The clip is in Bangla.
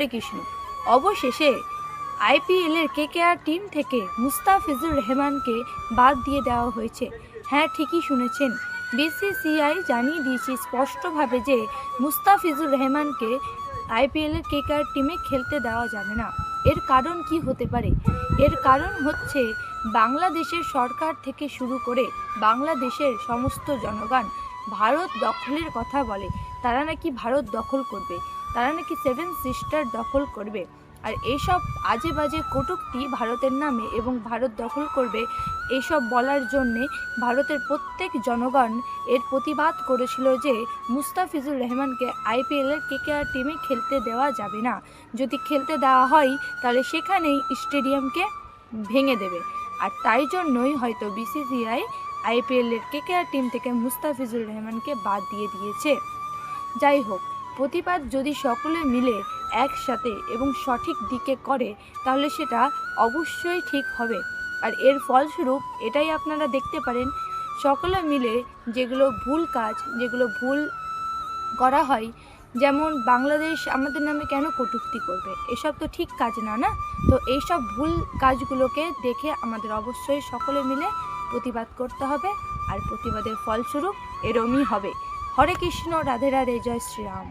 হরে কৃষ্ণ। অবশেষে আইপিএলের কেকেআর টিম থেকে মুস্তাফিজুর রহমানকে বাদ দিয়ে দেওয়া হয়েছে। হ্যাঁ, ঠিকই শুনেছেন, বিসিসিআই জানিয়ে দিয়েছে স্পষ্টভাবে যে মুস্তাফিজুর রহমানকে আইপিএলের কেকেআর টিমে খেলতে দেওয়া যাবে না। এর কারণ কি হতে পারে? এর কারণ হচ্ছে বাংলাদেশের সরকার থেকে শুরু করে বাংলাদেশের সমস্ত জনগণ ভারত দখলের কথা বলে। তারা নাকি ভারত দখল করবে, তারা নাকি সেভেন সিস্টার দখল করবে। আর এইসব আজে বাজে কটূক্তি ভারতের নামে এবং ভারত দখল করবে এইসব বলার জন্যে ভারতের প্রত্যেক জনগণ এর প্রতিবাদ করেছিল যে মুস্তাফিজুর রহমানকে আইপিএলের কেকেআর টিমে খেলতে দেওয়া যাবে না। যদি খেলতে দেওয়া হয় তাহলে সেখানেই স্টেডিয়ামকে ভেঙে দেবে। আর তাই জন্যই হয়তো বিসিসিআই আইপিএলের কেকেআর টিম থেকে মুস্তাফিজুর রহমানকে বাদ দিয়ে দিয়েছে। যাই হোক, প্রতিবাদ যদি সকলে মিলে একসাথে এবং সঠিক দিকে করে তাহলে সেটা অবশ্যই ঠিক হবে। আর এর ফলস্বরূপ এটাই আপনারা দেখতে পারেন, সকলে মিলে যেগুলো ভুল কাজ, যেগুলো ভুল করা হয়, যেমন বাংলাদেশ আমাদের নামে কেন কটূক্তি করবে, এসব তো ঠিক কাজ না, না? তো এইসব ভুল কাজগুলোকে দেখে আমাদের অবশ্যই সকলে মিলে প্রতিবাদ করতে হবে। আর প্রতিবাদের ফলস্বরূপ এরমই হবে। হরে কৃষ্ণ, রাধে রাধে, জয় শ্রীরাম।